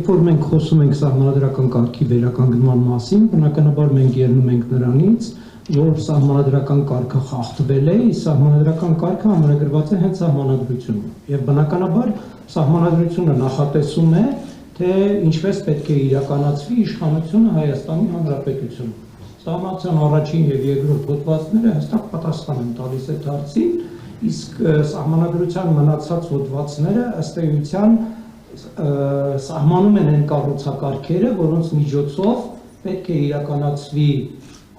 որ մենք խոսում ենք սահմանադրական կարգի վերականգնման մասին, բնականաբար մենք ելնում ենք նրանից, որ սահմանադրական կարգը խախտվել է, իսկ սահմանադրական կարգը ամրագրված է հենց սահմանադրությունում։ Եվ բնականաբար սահմանադրությունը նախատեսում է, թե ինչպես պետք է իրականացվի իշխանությունը Հայաստանի Հանրապետությունում։ Սահմանադրության առաջին եւ երկրորդ հոդվածները հստակ պատասխան են տալիս այդ հարցին, իսկ սահմանադրության մնացած հոդվածները ըստ էության սահմանում են այն կառուցակարգերը, որոնց միջոցով պետք է իրականացվի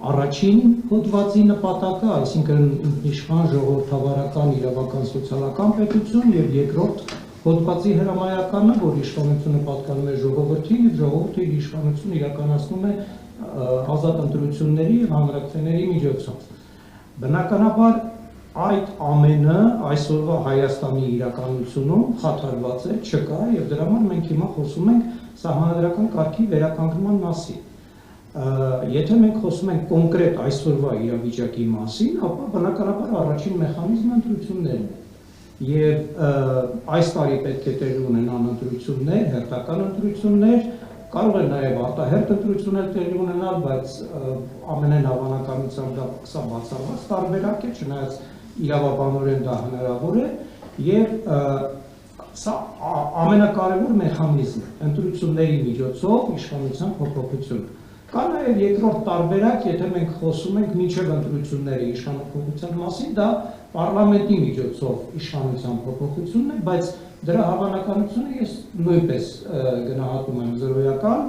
առաջին հոդվածի նպատակը, այսինքն ինքնիշխան ժողովրդավարական իրավական սոցիալական պետություն եւ երկրորդ հոդվածի հրամայականը, որ իշխանությունը պատկանում է ժողովրդին եւ ժողովուրդը իր իշխանությունը իրականացնում է ազատ ընտրությունների եւ հանրակրթների միջոցով։ Բնականաբար այդ ամենը այսօրվա Հայաստանի իրականությունում խաթարված է, չկա եւ դրա համար մենք հիմա խոսում ենք սահմանադրական կարգի վերականգնման մասին։ Եթե մենք խոսում ենք կոնկրետ այսօրվա իրավիճակի մասին, ապա բնականաբար առաջին մեխանիզմը ընտրություններն է։ Եվ այս տարի պետք է տեղի ունենան ընտրություններ, հերթական ընտրություններ, կարող է նաև արտահերթ ընտրություններ տեղի ունենալ, բայց ամենայն հավանականությամբ դա սա բացառված տարբերակ է, չնայած իրավաբանորեն դա հնարավոր է, եւ սա ամենակարևոր մեխանիզմն է ընտրությունների միջոցով իշխանության փոփոխությունը։ Կա նաև երկրորդ տարբերակ, եթե մենք խոսում ենք մինչև ընտրությունների իշխանափոխության մասին, դա պարլամենտի միջոցով իշխանության փոփոխությունն է, բայց դրա հավանականությունը ես նույնպես գնահատում եմ զրոյական։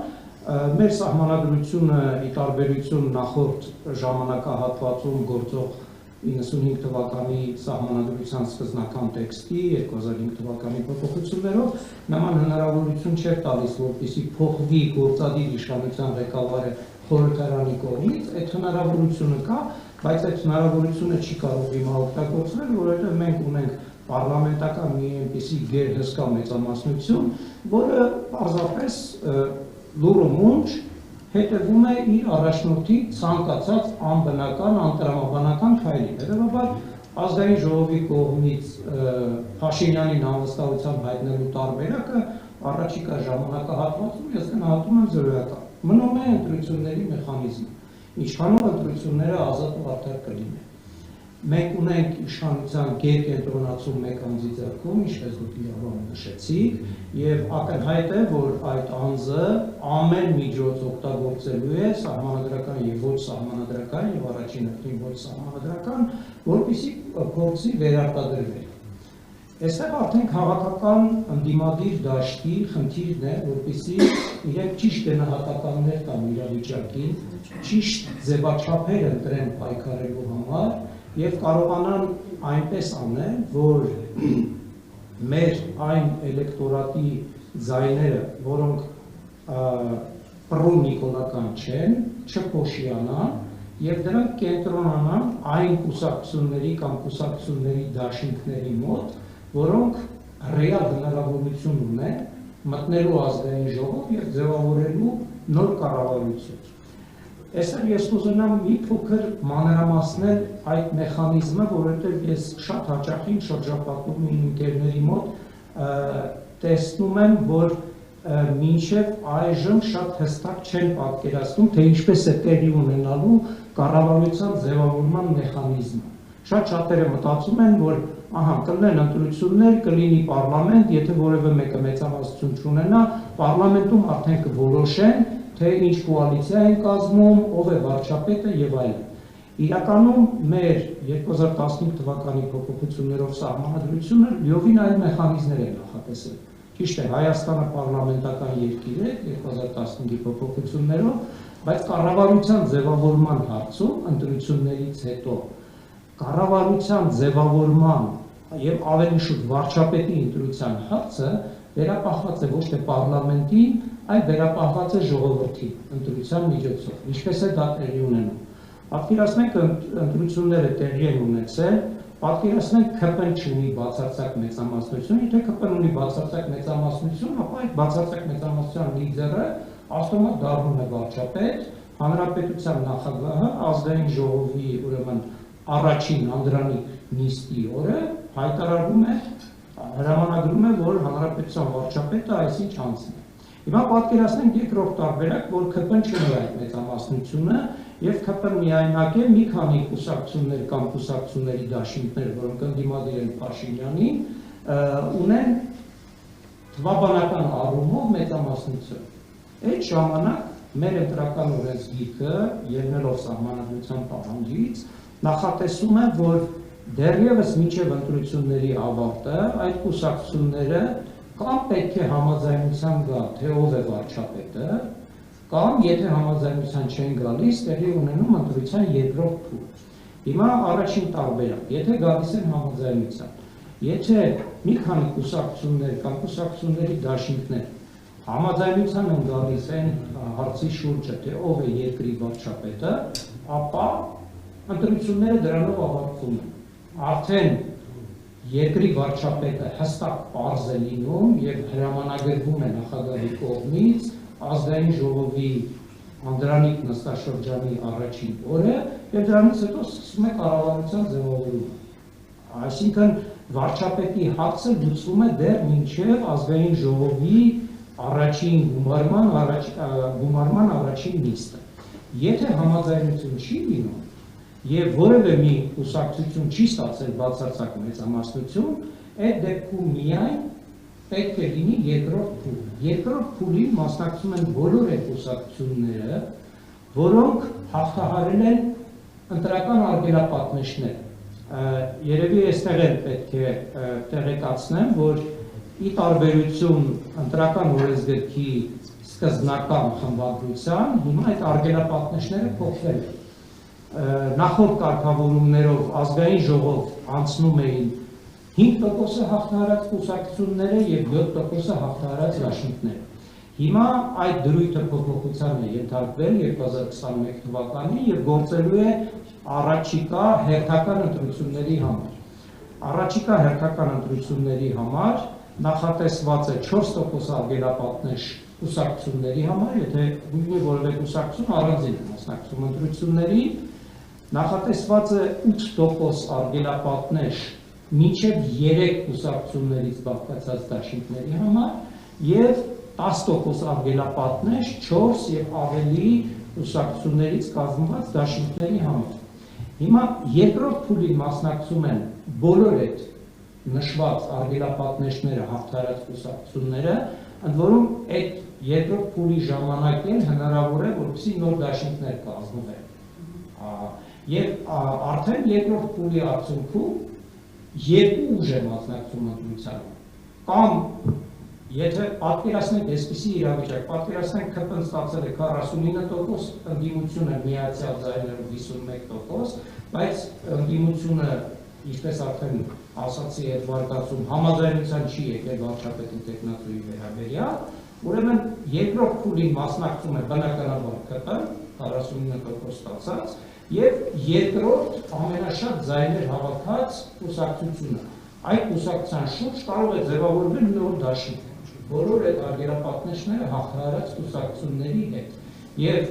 Մեր սահմանադրությունը ի տարբերություն նախորդ ժամանակահատվածում գործող 95 թվականի սահմանադրության սկզբնական տեքստի 2005 թվականի փոփոխություններով նման հնարավորություն չէր տալիս, որպեսզի փոխվի գործադիր իշխանության ղեկավարը խորհրդարանի կողմից, այդ հնարավորությունը կա, բայց այդ հնարավորությունը չի կարող հիմա օգտագործվել, որովհետև մենք ունենք պարլամենտական մի այնպիսի գերհսկա մեծամասնություն, որը պարզապես լուռ ու մունջ հետևում է իր առաջնորդի ցանկացած անբնական, անտրամաբանական քայլին։ Հետևաբար ազգային ժողովի կողմից Փաշինյանին անվստահությամբ հայտնելու տարբերակը առաջիկա ժամանակահատվածում ես գնահատում եմ զրոյական։ Մնում է ընտրությունների մեխանիզմը, ինչքանով ընտրությունները ազատ ու արդար կլինեն։ Մենք ունենք իշխանության գերկենտրոնացում մեկ անձի ձեռքում, ինչպես դուք իրավաբան նշեցիք, եւ ակնհայտ է, որ այդ անձը ամեն միջոց օգտագործելու է սահմանադրական եւ ոչ սահմանադրական եւ առաջին հերթին ոչ սահմանադրական, որպեսզի փորձի վերարտադրվել։ Այստեղ արդեն քաղաքական ընդդիմադիր դաշտի խնդիրն է, որպեսզի իրենք ճիշտ գնահատականներ տան իրավիճակին, ճիշտ ձևաչափեր ընտրեն պայքարելու համար եւ կարողանան այնպես անել, որ մեր այն էլեկտորատի ձայները, որոնք պրոմիկոլական չեն, չփոշիանան եւ դրանք կենտրոնանան այն կուսակցությունների կամ կուսակցությունների դաշինքների մոտ, որոնք ռեալ հնարավորություն ունեն մտնելու ազգային ժողով եւ ձևավորելու նոր կառավարություն։ Այսօր ես կուզենամ մի փոքր մանրամասնել այդ մեխանիզմը, որովհետև ես շատ հաճախ իմ շրջապատում իմ ընկերների մոտ տեսնում եմ, որ մինչև այժմ շատ հստակ չեն պատկերացնում, թե ինչպես է տեղի ունենալու կառավարության ձևավորման մեխանիզմը։ Շատ շատերը մտածում են, որ կլինեն ընտրություններ, կլինի պարլամենտ, եթե որևէ մեկը մեծամասնություն չունենա, պարլամենտում արդեն կորոշեն, թե ինչ կոալիցիա են կազմում, ով է վարչապետը եւ այլն։ Իրականում մեր 2015 թվականի փոփոխություններով սահմանադրությունը լիովին այլ մեխանիզմներ է նախատեսել։ Ճիշտ է, Հայաստանը պարլամենտական երկիր է 2015-ի փոփոխություններով, բայց կառավարության ձևավորման հարցում ընտրություններից հետո կառավարության ձևավորման եւ ավելի շուտ վարչապետի ընտրության հարցը վերապահված է ոչ թե պարլամենտին, այլ վերապահված է ժողովրդի ընտրության միջոցով։ Ինչպես է դա տեղի ունենում։ Պատկերացնենք ընտրությունները տեղի են ունեցել, պատկերացնենք ԿՊ-ն չունի բացարձակ մեծամասնություն, եթե ԿՊ-ն ունի բացարձակ մեծամասնություն, ապա այդ բացարձակ մեծամասնության լիդերը ավտոմատ դառնում է վարչապետ, հանրապետության նախագահը, ազգային ժողովի ուրեմն առաջին անդրանիկ նիստի օրը հայտարարում է, հրամանագրում է, որ հանրապետության վարչապետը այսինչ անցնի։ Հիմա պատկերացնենք երկրորդ տարբերակ, որ ԿՊ-ն չունի այդ մեծամասնությունը եւ ԿՊ-ն միայնակ է մի քանի կուսակցություններ կամ կուսակցությունների դաշինքներ, որոնք ընդդիմադիր են Փաշինյանին, ունեն թվաբանական առումով մեծամասնություն։ Այդ ժամանակ մեր ընտրական օրենսգիրքը, ելնելով Սահմանադրության պահանջից, նախատեսում է, որ դեռևս մինչև ընտրությունների ավարտը այդ կուսակցությունները կամ պետք է համաձայնության գա, թե ով է վարչապետը, կամ եթե համաձայնության չեն գալիս, տեղի ունենում ընտրության երկրորդ փուլ։ Հիմա առաջին տարբերակ, եթե գալիս են համաձայնության, եթե մի քանի կուսակցություններ կամ կուսակցությունների դաշինքներ համաձայնության են գալիս այն հարցի շուրջը, թե ով է երկրի վարչապետը, ապա ընտրությունները դրանով ավարտվում են։ Արդեն երկրի վարչապետը հստակ պարզ է լինում եւ հրամանագրվում է նախագահի կողմից ազգային ժողովի անդրանիկ նստաշրջանի առաջին օրը եւ դրանից հետո սկսվում է կառավարության ձևավորումը։ Այսինքն վարչապետի հարցը լուծվում է դեռ մինչև ազգային ժողովի առաջին գումարման առաջին նիստը։ Եթե համաձայնություն չի լինում եւ որևէ մի կուսակցություն չի ստացել բացարձակ մեծամասնություն, այդ դեպքում միայն պետք է լինի երկրորդ փուլ։ Երկրորդ փուլին մասնակցում են բոլոր այդ կուսակցությունները, որոնք հաղթահարել են ընտրական արգելապատնեշներ։ Երևի այստեղ էլ պետք է տեղեկացնեմ, որ ի տարբերություն ընտրական օրենսգրքի սկզբնական խմբագրության, հիմա այդ արգելապատնեշները փոխվել են։ Նախորդ կարգավորումներով ազգային ժողով անցնում էին 5% հաղթահարած կուսակցությունները եւ 7% հաղթահարած դաշինքները։ Հիմա այդ դրույթը փոփոխության է ենթարկվել 2021 թվականին եւ գործելու է առաջիկա հերթական ընտրությունների համար։ Առաջիկա հերթական ընտրությունների համար նախատեսված է 4% արգելապատնեշ կուսակցությունների համար, եթե գույնի որևէ կուսակցություն առանձին է մասնակցում ընտրությունների, նախատեսված է 8% արգելապատնեշ մինչև 3 կուսակցություններից բաղկացած դաշինքների համար եւ 10% արգելապատնեշ 4 եւ ավելի կուսակցություններից կազմված դաշինքների համար։ Հիմա երկրորդ փուլին մասնակցում են բոլոր այդ նշված արգելապատնեշները հաղթահարած կուսակցությունները, ընդ որում այդ երկրորդ փուլի ժամանակ էլ հնարավոր է, որպեսզի նոր դաշինքներ կազմվեն։ Եվ արդեն երկրորդ փուլի արդյունքում երկու ուժ է մասնակցում ընտրությանը։ Կամ եթե պատկերացնենք այսպիսի իրավիճակ, պատկերացնենք ԿՊ-ն ստացել է 49%, ընդդիմությունը միացյալ ձայներով 51%, բայց ընդդիմությունը, ինչպես արդեն ասացի այդ վարկածում, համաձայնության չի եկել վարչապետի տեխնացուի վերաբերյալ, ուրեմն երկրորդ փուլին մասնակցում է բնականաբար ԿՊ-ն 49% ստացած եւ երկրորդ ամենաշատ ձայներ հավաքած կուսակցությունը։ Այդ կուսակցության շուրջ կարող է ձևավորվել նոր դաշինք, բոլոր այդ արգելապատնեշները հաղթահարած կուսակցությունների հետ։ Եվ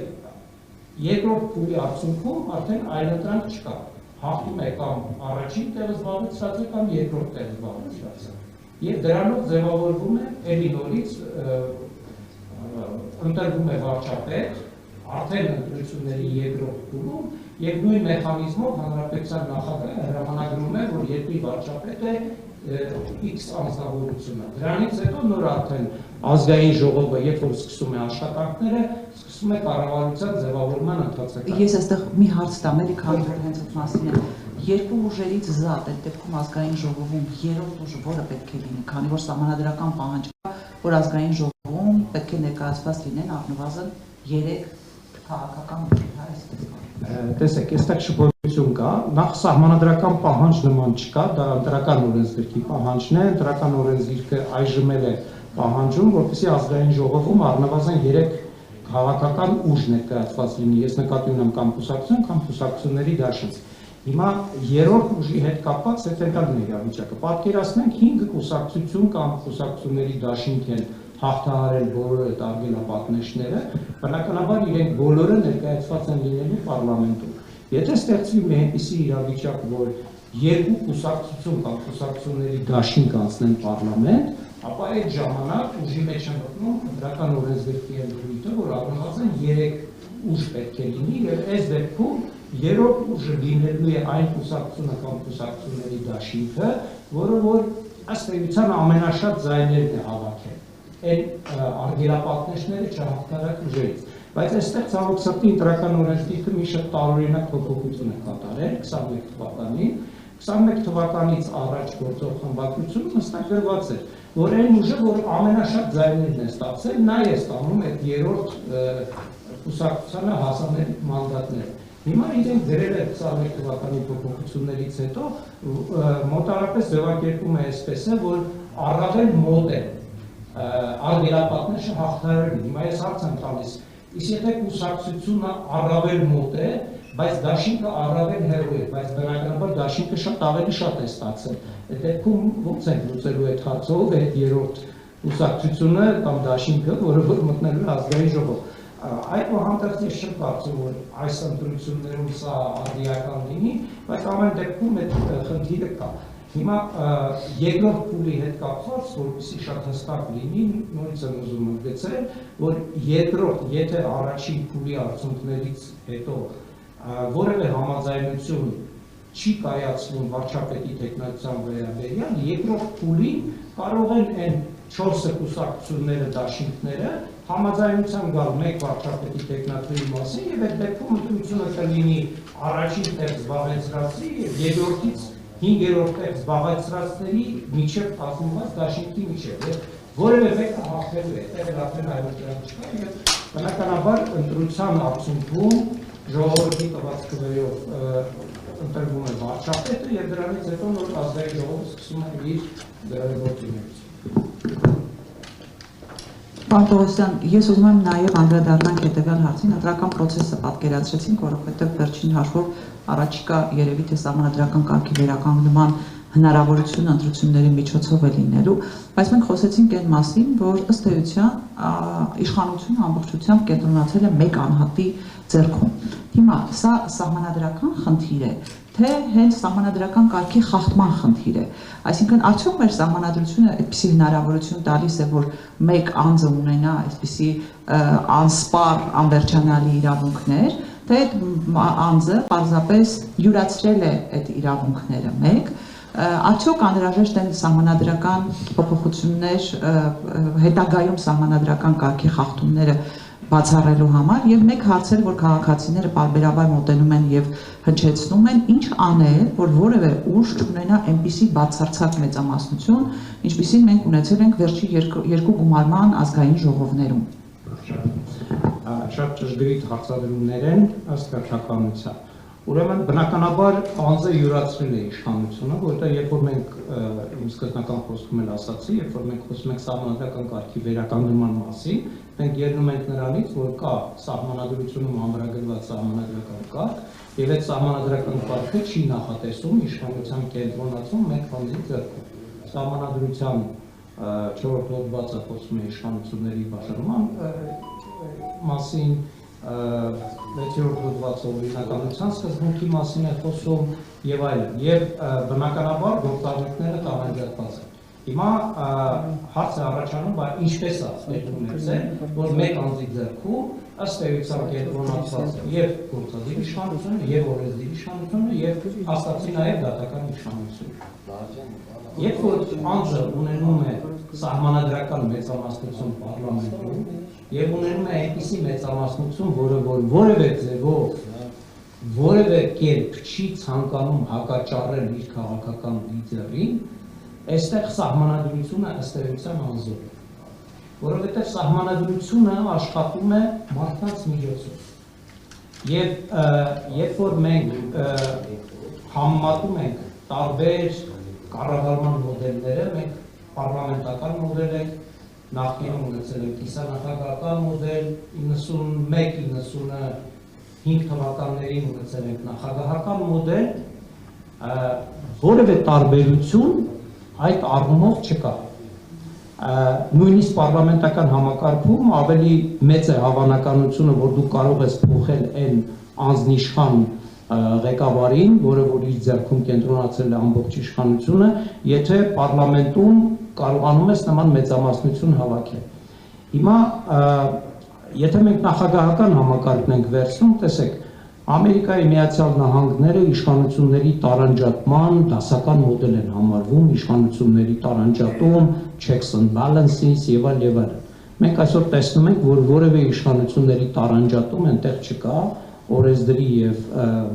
երկրորդ փուլի արդյունքում արդեն այլընտրանք չկա։ Հաղթում է կամ առաջին տեղը զբաղեցրածը կամ երկրորդ տեղը զբաղեցրածը։ Եվ դրանով ձևավորվում է էլի նորից ընտրվում է վարչապետ, արդեն ընտրությունների երկրորդ փուլում եւ նույն մեխանիզմով հանրապետության նախագահը հրամանագրում է, որ երկրի վարչապետը X անձնավորությունը։ Դրանից հետո նոր արդեն ազգային ժողովը, երբ որ սկսում է աշխատանքները, սկսում է կառավարության ձևավորման ընթացքը։ Ես այստեղ մի հարց տամ, էլի քանի որ հենց այդ մասին է։ Երկու ուժերից զատ այդ դեպքում ազգային ժողովում երրորդ ուժը որը պետք է լինի, քանի որ սահմանադրական պահանջ կա, որ ազգային ժողովում պետք է ներկայացված լինեն առնվազն 3 քաղաքական ուժեր, այսպես։ Տեսեք, այստեղ շփոթություն կա, նախ սահմանադրական պահանջ նման չկա, դա ընտրական օրենսգրքի պահանջն է, ընտրական օրենսգիրքը այժմ էլ է պահանջում, որպեսզի ազգային ժողովում առնվազն 3 քաղաքական ուժ ներկայացված լինի, ես նկատի ունեմ կամ կուսակցություն, կամ կուսակցությունների դաշինք։ Հիմա երրորդ ուժի հետ կապված հետևյալ իրավիճակը, պատկերացնենք 5 կուսակցություն կամ կուսակցությունների դաշինք են հաղթահարել բոլոր այդ արգելապատնեշները, բնականաբար իրենք բոլորը ներկայացված են լինելու պարլամենտում։ Եթե ստեղծվի մի այնպիսի իրավիճակ, որ երկու կուսակցություն կամ կուսակցությունների դաշինք անցնեն պարլամենտ, ապա այդ ժամանակ ուժի մեջ են մտնում դրական օրենսգրքի ենթույթը, որ առնված են 3 ուժ պետք է լինի, եւ այս դեպքում երրորդ ուժը լինելու է այն կուսակցությունը կամ կուսակցությունների դաշինքը, որը որ ըստ էության ամենաշատ ձայներն է հավաքել այն արգելապատնեշները չհաղթարակ ուժերից։ Բայց այստեղ ցավոք սրտի ընտրական օրենսգիրքը մի շատ տարօրինակ փոփոխություն է կատարել 21 թվականին։ 21 թվականից առաջ գործող խմբակցությունը նստագրված էր, որ այն ուժը, որ ամենաշատ ձայներն է ստացել, նա է ստանում այդ երրորդ կուսակցությանը հասանելի մանդատները։ Հիմա իրենք դրել է 21 թվականի փոփոխություններից հետո մոտարապես ձևակերպում է այսպես է, որ առավել մոտ է արգելապատնեշը հաղթարելին։ Հիմա ես հարց եմ տալիս, իսկ եթե կուսակցությունը առավել մոտ է, բայց դաշինքը առավել հեռու է, բայց բնականաբար դաշինքը շատ ավելի շատ է ստացել։ Այդ դեպքում ո՞նց են լուծելու այդ հարցը, ով է այդ երրորդ կուսակցությունը կամ դաշինքը, որը որ մտնելու է ազգային ժողով։ Այդուհանդերձ ես չեմ կարծում, որ այս ընտրություններում սա արդիական լինի, բայց ամեն դեպքում այդ խնդիրը կա։ Հիմա երկրորդ փուլի հետ կապված, որպեսզի շատ հստակ լինի, նորից եմ ուզում ընդգծել, որ երկրորդ, եթե առաջին փուլի արդյունքներից հետո որևէ համաձայնություն չի կայացվում վարչապետի տեխնիկության վերաբերյալ, երկրորդ փուլին կարող են այն 4 կուսակցությունները դաշինքները համաձայնության գալ մեկ վարչապետի տեխնիկայի մասին եւ այդ դեպքում ընտրությունը կլինի առաջին տեղ զբաղեցրածի եւ երկրորդից 5-րդ տեղ զբաղեցրածների միջև կազմված դաշինքի միջև որևէ մեկը հաղթելու է, այդտեղ արդեն այլ դրան չկա եւ բնականաբար ընտրության արդյունքում ժողովրդի տված քվեով ընտրվում է վարչապետը եւ դրանից հետո նոր ազգային ժողովը սկսում է իր գործունեությունը։ Պարոն Պողոսյան, ես ուզում եմ նաև անդրադառնանք հետևյալ հարցին, ընտրական process-ը պատկերացրեցինք, որովհետև վերջին հաշվով առաջիկա երևի թե սահմանադրական կարգի վերականգնման հնարավորությունը ընտրությունների միջոցով է լինելու, բայց մենք խոսեցինք այն մասին, որ ըստ էության իշխանությունը ամբողջությամբ կենտրոնացել է մեկ անհատի ձեռքում։ Հիմա սա սահմանադրական խնդիր է, թե հենց սահմանադրական կարգի խախտման խնդիր է։ Այսինքն արդյոք մեր սահմանադրությունը այդպիսի հնարավորություն տալիս է, որ մեկ անձը ունենա այսպիսի անսպառ անվերջանալի իրավունքներ, թե այդ անձը պարզապես յուրացրել է այդ իրավունքները մեկ, արդյոք անհրաժեշտ են սահմանադրական փոփոխություններ հետագայում սահմանադրական կարգի խախտումները բացառելու համար եւ մեկ հարց էր, որ քաղաքացիները բարբերաբար մոտենում են եւ հնչեցնում են, ինչ անել, որ որևէ ուժ չունենա այնպիսի բացարձակ մեծամասնություն, ինչպիսին մենք ունեցել ենք վերջի երկու գումարման ազգային ժողովներում։ Շատ ճշգրիտ հարցադրումներ են ըստ կարգականության։ Ուրեմն բնականաբար անձը յուրացրել է իշխանությունը, որտեղ երբ որ մենք իմ սկզբնական խոսքում էլ ասացի, երբ որ մենք խոսում ենք սահմանադրական կարգի վերականգնման մասին, մենք ելնում ենք նրանից, որ կա սահմանադրությունում ամրագրված սահմանադրական կարգ, եւ այդ սահմանադրական կարգը չի նախատեսում իշխանության կենտրոնացում մեկ անձի ձեռքում։ Սահմանադրության 4-րդ հոդվածը խոսում է իշխանությունների բաժանման մասին, 6-րդ հոդվածը օրինականության սկզբունքի մասին է խոսում եւ այլն, եւ բնականաբար գործառույթները տարանջատված են։ Հիմա հարցը առաջանում, բայց ինչպես է պետք ունեցել, որ մեկ անձի ձեռքում ըստ էության կենտրոնացված է եւ գործադիր իշխանությունը, եւ օրենսդիր իշխանությունը, եւ հաստատի նաեւ դատական իշխանությունը։ Երբ որ անձը ունենում է սահմանադրական մեծամասնություն պարլամենտում եւ ունենում է այնպիսի մեծամասնություն, որը որևէ ձևով որևէ կերպ չի ցանկանում հակաճառել իր քաղաքական լիդերին, այստեղ սահմանադրությունը ըստ էության անզոր է, որովհետև սահմանադրությունը աշխատում է մարդկանց միջոցով։ Եվ երբ որ մենք համեմատում ենք տարբեր կառավարման մոդելները, մենք պարլամենտական մոդել ենք, նախկինում ունեցել ենք կիսանախագահական մոդել, 91-95 թվականներին ունեցել ենք նախագահական մոդել, որևէ տարբերություն այդ առումով չկա։ Նույնիսկ պարլամենտական համակարգում ավելի մեծ է հավանականությունը, որ դու կարող ես փոխել այն անձնիշխան ղեկավարին, որը որ իր ձեռքում կենտրոնացել է ամբողջ իշխանությունը, եթե պարլամենտում կարողանում ես նման մեծամասնություն հավաքել։ Հիմա եթե մենք նախագահական համակարգն ենք վերցնում, տեսեք, Ամերիկայի Միացյալ Նահանգները իշխանությունների տարանջատման դասական մոդել են համարվում, իշխանությունների տարանջատում, checks and balances եւ այլն։ Մենք այսօր տեսնում ենք, որ որևէ իշխանությունների տարանջատում այնտեղ չկա օրենսդրի եւ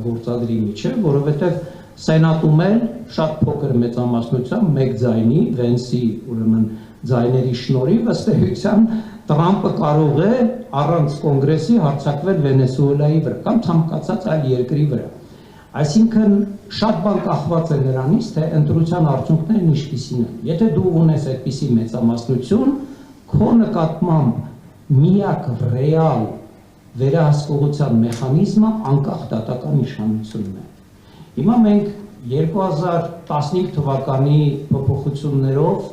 գործադրի միջեւ, որովհետեւ Սենատում էլ շատ փոքր մեծամասնությամբ մեկ ձայնի, Վենսի ուրեմն ձայների շնորհիվ ըստ էության Տրամպը կարող է առանց կոնգրեսի հարձակվել Վենեսուելայի վրա կամ ցանկացած այլ երկրի վրա։ Այսինքն շատ բան կախված է նրանից, թե ընտրության արդյունքներն ինչպիսին են։ Եթե դու ունես այդպիսի մեծամասնություն, քո նկատմամբ միակ ռեալ վերահսկողության մեխանիզմը անկախ դատական իշխանությունն է։ Հիմա մենք 2015 թվականի փոփոխություններով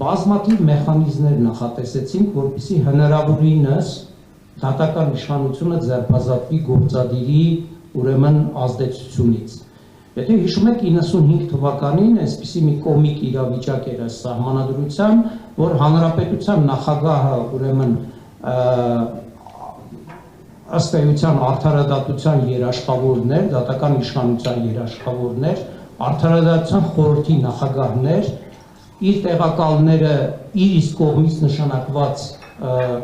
բազմաթիվ մեխանիզմներ նախատեսեցինք, որպեսզի հնարավորինս դատական իշխանությունը ձերբազատվի գործադիրի ուրեմն ազդեցությունից։ Եթե հիշում եք 95 թվականին այսպիսի մի կոմիկ իրավիճակ էր այս սահմանադրության, որ հանրապետության նախագահը ուրեմն ըստ էության արդարադատության երաշխավորներ, դատական իշխանության երաշխավորներ, արդարադատության խորհրդի նախագահներ, իր տեղակալները իր իսկ կողմից նշանակված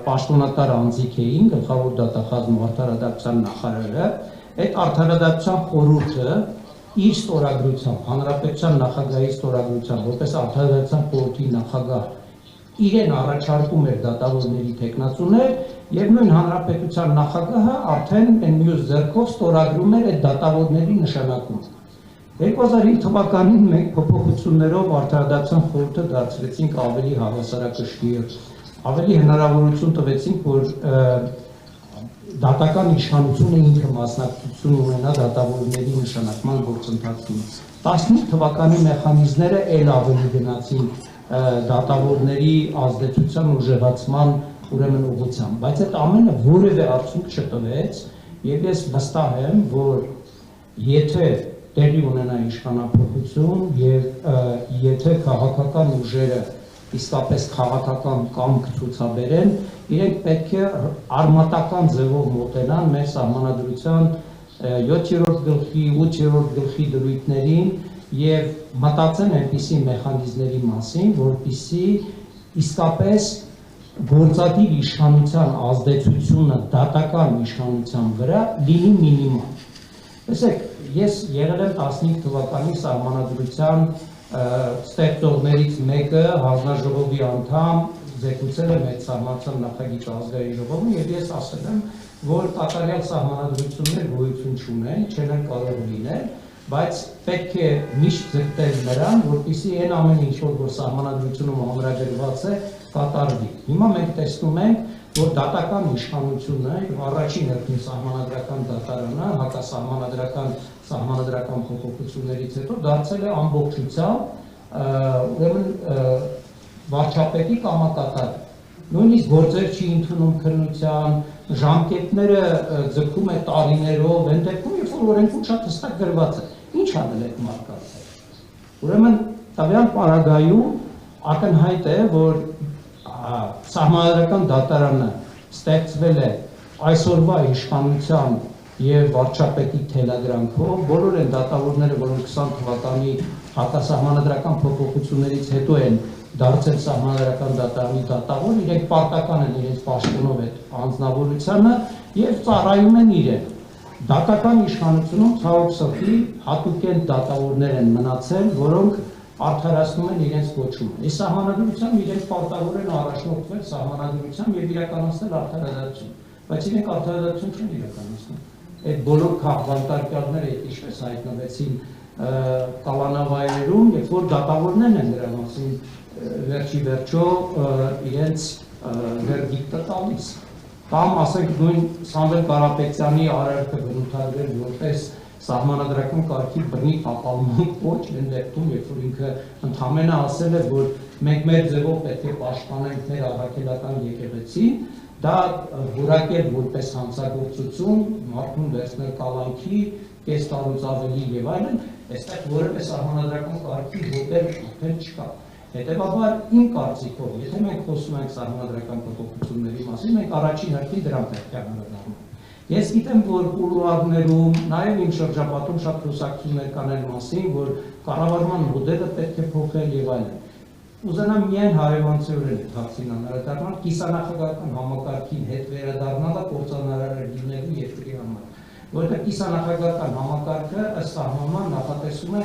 պաշտոնատար անձիկ էին, գլխավոր դատախազն ու արդարադատության նախարարը, այդ արդարադատության խորհուրդը իր ստորագրությամբ, հանրապետության նախագահի ստորագրությամբ, որպես արդարադատության խորհրդի նախագահ իրեն առաջարկում էր դատավորների թեկնածուներ եւ նույն հանրապետության նախագահը արդեն այն մյուս ձեռքով ստորագրում էր այդ դատավորների նշանակումը։ 2005 թվականին մենք փոփոխություններով արդարադատության խորհուրդը դարձրեցինք ավելի հավասարակշռ, ավելի հնարավորություն տվեցինք, որ դատական իշխանությունը ինքը մասնակցություն ունենա դատավորների նշանակման գործընթացում։ 15 թվականի մեխանիզմները ել ավելի գնացին դատավորների ազդեցության ուժեղացման ուրեմն ուղղությամբ, բայց այդ ամենը որևէ արդյունք չտվեց եւ ես վստահ եմ, որ եթե տեղի ունենա իշխանափոխություն եւ եթե քաղաքական ուժերը իսկապես քաղաքական կամք ցուցաբերեն, իրենք պետք է արմատական ձևով մոտենան մեր սահմանադրության 7-րդ գլխի, 8-րդ գլխի դրույթներին եւ մտածեն այնպիսի մեխանիզմների մասին, որպիսի իսկապես գործադիր իշխանության ազդեցությունը դատական իշխանության վրա լինի մինիմալ։ Տեսեք, ես եղել եմ 15 թվականի սահմանադրության ստեղծողներից մեկը, հանձնաժողովի անդամ, զեկուցել եմ այդ սահմանադրության նախագիծ ազգային ժողովում եւ ես ասել եմ, որ կատարյալ սահմանադրություններ գոյություն չունեն, չեն կարող լինել, բայց պետք է միշտ ձգտել նրան, որպեսզի այն ամեն ինչ որ սահմանադրությունում ամրագրված է, կատարվի։ Հիմա մենք տեսնում ենք, որ դատական իշխանությունը եւ առաջին հերթին սահմանադրական դատարանը սահմանադրական փոփոխություններից հետո դարձել է ամբողջությամբ ուրեմն վարչապետի կամակատար։ Նույնիսկ գործեր չի ընդունում քննության, ժամկետները ձգում է տարիներով, այն դեպքում երբ որ օրենքում շատ հստակ գրված է, ինչ անել այդ մարդկանց։ Ուրեմն տվյալ պարագայում ակնհայտ է, որ սահմանադրական դատարանը ստեղծվել է այսօրվա իշխանության եւ վարչապետի թելադրանքով, բոլոր են դատավորները, որոնք 20 թվականի հակասահմանադրական փոփոխություններից հետո են դարձել սահմանադրական դատարանի դատավոր, իրենք պարտական են իրենց պաշտոնով այդ անձնավորությանը եւ ծառայում են իրեն։ Դատական իշխանությունում ցավոք սրտի հատուկեն դատավորներ են մնացել, որոնք արդարացնում են իրենց կոչումը։ Այս սահմանադրությամբ իրենք պարտավոր են առաջնորդվել սահմանադրությամբ եւ իրականացնել արդարադատություն, բայց իրենք արդարադատություն չեն իրականացնում։ Այդ բոլոր քաղաքավարները ինչպես հայտնվեցին կալանավայրերում, երբ որ դատավորներն են դրա մասին վերջի վերջո իրենց վերդիկտը տալիս։ Կամ ասենք նույն Սամվել Կարապետյանի արարքը բնութագրել որպես սահմանադրական կարգի բռնի տապալման կոչ, այն դեպքում, երբ որ ինքը ընդհանրապես ասել է, որ մենք մեր ձևով պետք է պաշտպանենք մեր առաքելական եկեղեցին, դա որակել որպես հանցագործություն, մարդուն վերցնել կալանքի կես տարուց ավելի եւ այլն, այստեղ որևէ սահմանադրական կարգի հոդեր արդեն չկա։ Հետևաբար իմ կարծիքով, եթե մենք խոսում ենք սահմանադրական փոփոխությունների մասին, մենք առաջին հերթին դրան պետք է անդրադառնանք։ Ես գիտեմ, որ կուլուարներում, նաև իմ շրջապատում շատ խոսակցություններ կան այն մասին, որ կառավարման մոդելը պետք է փոխել եւ այլն։ Ուզենամ միայն հարևանցիորեն թաքցին անդրադառնալ, կիսանախագահական համակարգին հետ վերադառնալը կործանարար է լինելու երկրի համար, որովհետեւ կիսանախագահական համակարգը ըստ սահմանման նախատեսում է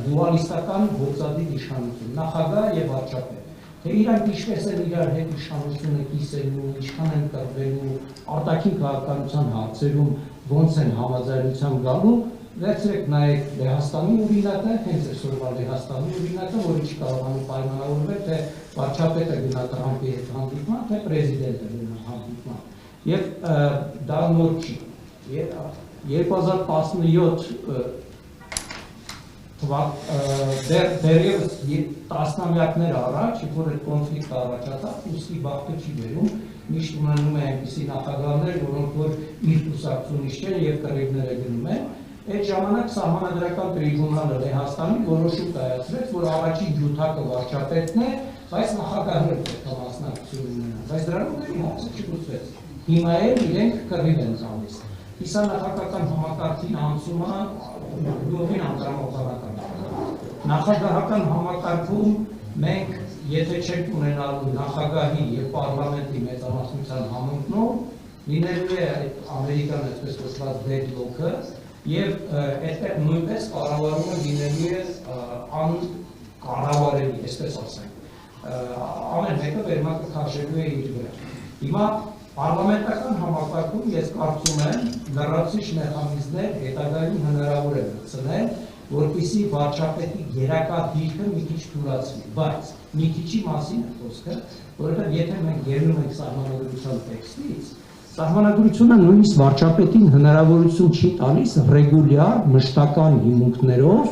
դուալիստական գործադիր իշխանություն, նախագահ եւ վարչապետ։ Թե իրանք ինչպես են իրար հետ իշխանությունը կիսելու, ինչքան են կռվելու, արտաքին քաղաքականության հարցերում ոնց են համաձայնության գալու, վերցրեք նայեք Լեհաստանի օրինակը, հենց այսօրվա Լեհաստանի օրինակը, որը չի կարողանում պայմանավորվել, թե վարչապետը գնա Տրամփի հետ հանդիպման, թե պրեզիդենտը գնա հանդիպման։ Եվ դա նոր չի։ 2017 դեռևս տասնամյակներ առաջ, որ այդ կոնֆլիկտը առաջացավ, ուստի բախտը չի բերում, միշտ ունենում է այնպիսի նախագահներ, որոնք որ իր կուսակցությունից չեն եւ կռիվները գնում են։ Այդ ժամանակ սահմանադրական տրիբունալը Լեհաստանի որոշում կայացրեց, որ առաջին ջութակը վարչապետն է, բայց նախագահները պետք է մասնակցություն ունենան, բայց դրանով դեռ հարցը չլուծվեց։ Հիմա էլ իրենք կռիվ են տալիս։ Կիսանախագահական համակարգին անցումը լուծին անտրամաբանական։ Նախագահական համակարգում մենք եթե չենք ունենալու նախագահի եւ պարլամենտի մեծամասնության համընկնող, լինելու է այդ ամերիկան այսպես կոչված deadlock-ը եւ այդտեղ նույնպես կառավարումը լինելու է անկառավարելի, այսպես ասենք։ Ամեն մեկը վերմակը քաշելու է իր վրա։ Հիմա պարլամենտական համակարգում ես կարծում եմ լրացուցիչ մեխանիզմներ հետագայում հնարավոր է գտնել, որպեսզի վարչապետի գերակա դիրքը մի քիչ թուլացվի, բայց մի քիչի մասին է խոսքը, որովհետև եթե մենք ելնում ենք սահմանադրության տեքստից, սահմանադրությունը նույնիսկ վարչապետին հնարավորություն չի տալիս ռեգուլյար մշտական հիմունքներով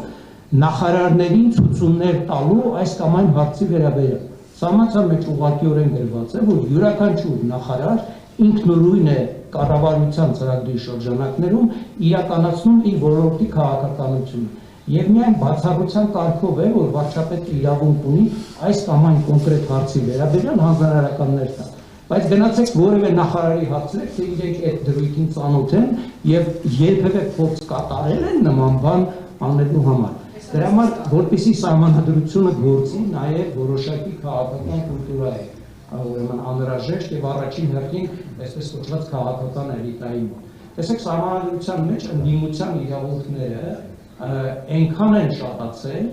նախարարներին ցուցումներ տալու այս կամ այն հարցի վերաբերյալ։ Սահմանության մեջ ուղղակիորեն գրված է, որ յուրաքանչյուր նախարար ինքնուրույն է կառավարության ծրագրի շրջանակներում իրականացնում իր ոլորտի քաղաքականությունը։ Եվ միայն բացառության կարգով է, որ վարչապետը իրավունք ունի այս կամ այն կոնկրետ հարցի վերաբերյալ հանձնարարականներ տալ։ Բայց գնացեք որևէ նախարարի հարցրեք, թե իրենք այդ դրույթին ծանոթ են եւ երբևէ փորձ կատարել են նման բան անելու համար։ Դրա համար, որպեսզի սահմանադրությունը գործի, նաև որոշակի քաղաքական կուլտուրա է, ուրեմն անհրաժեշտ եւ առաջին հերթին, այսպես կոչված քաղաքական էլիտայի մոտ։ Տեսեք, սահմանադրության մեջ ընդդիմության իրավունքները այնքան են շատացել,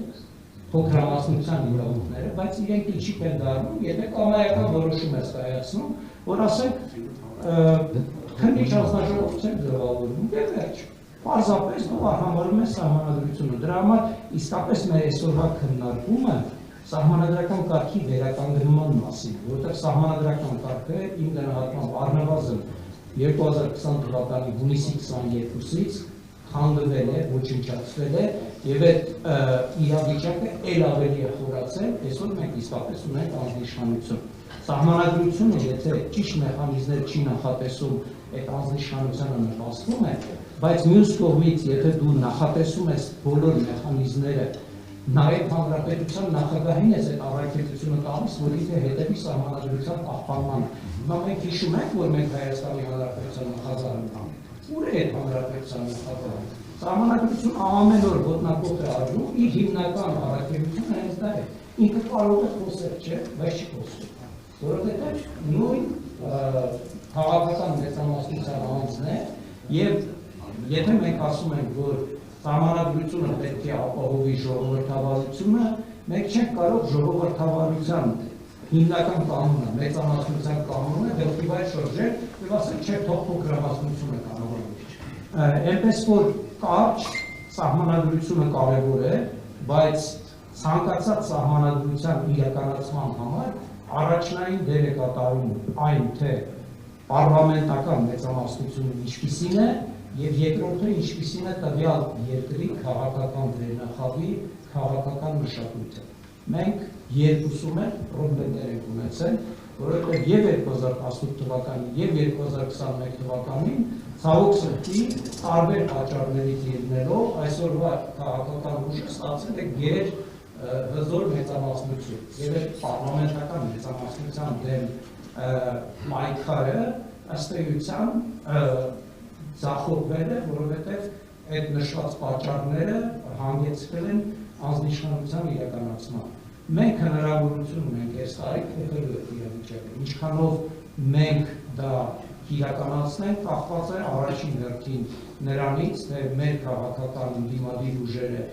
փոքրամասնության իրավունքները, բայց իրենք ինչի են դառնում, եթե կամայական որոշում ես կայացնում, որ ասենք քննիչ հանձնաժողովություն ձևավորվում եւ վերջ։ Պարզապես դու արհամարում ես սահմանադրությունը։ Դրա համար իսկապես մեր այսօրվա քննարկումը սահմանադրական կարգի վերականգնման մասին, որովհետև սահմանադրական կարգը իմ գնահատմամբ առնվազն 2020 թվականի հունիսի 22-ից խանգարվել է, ոչնչացվել է եւ այդ իրավիճակը ել ավելի է խորացել, այսօր մենք իսկապես ունենք անձնիշխանություն։ Սահմանադրությունը, եթե ճիշտ մեխանիզմներ չի նախատեսում, այդ անձնիշխանությունը նպաստում է, բայց մյուս կողմից, եթե դու նախատեսում ես բոլոր մեխանիզմները, նաև հանրապետության նախագահին ես այդ առաքելությունը տալիս, որ ինքը հետևի սահմանադրության պահպանմանը։ Հիմա մենք հիշում ենք, որ մենք Հայաստանի Հանրապետության նախագահն ենք։ Ուր է այդ հանրապետության նախագահը։ Սահմանադրությունը ամեն օր ոտնակոտ է արվում, իր հիմնական առաքելությունը հենց դա է։ Ինքը կարող է խոսել, չէ, բայց չի խոսում։ Որովհետև նույն քաղաքական մեծամասնության անձն է եւ եթե մենք ասում ենք, որ սահմանադրությունը պետք է ապահովի ժողովրդավարությունը, մենք չենք կարող ժողովրդավարության հիմնական կանոնը, մեծամասնության կանոնը դեպի վայր շրջել եւ ասել, չէ, թող փոքրամասնությունը կանոնավորիչ։ Այնպես որ կարճ սահմանադրությունը կարևոր է, բայց ցանկացած սահմանադրության իրականացման համար առաջնային դեր է կատարում այն, թե պարլամենտական մեծամասնությունը ինչպիսին է եւ երկրորդը ինչպիսին է տվյալ երկրի քաղաքական վերնախավի քաղաքական մշակույթը։ Մենք երկուսում էլ պրոբլեմներ ենք ունեցել, որովհետև եւ 2018 թվականին եւ 2021 թվականին ցավոք սրտի տարբեր պատճառներից ելնելով այսօրվա քաղաքական ուժը ստացել է գեր հզոր մեծամասնություն եւ այդ պարլամենտական մեծամասնության դեմ պայքարը ըստ էության ձախողվել է, որովհետև այդ նշված պատճառները հանգեցրել են անձնիշխանության իրականացման։ Մենք հնարավորություն ունենք այս տարի փոխելու այդ իրավիճակը, ինչքանով մենք դա իրականացնենք, կախված է առաջին հերթին նրանից, թե մեր քաղաքական ընդդիմադիր ուժերը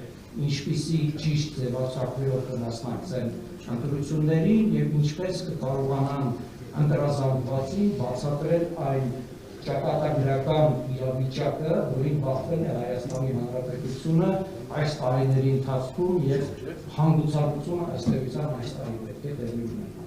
ինչպիսի ճիշտ ձևաչափերով կմասնակցեն ընտրություններին եւ ինչպես կկարողանան ընտրազանգվածին բացատրել այն ճակատագրական իրավիճակը, որին բախվել է Հայաստանի Հանրապետությունը այս տարիների ընթացքում եւ հանգուցալուծումը ըստ էության այս տարի պետք է տեղի ունենա։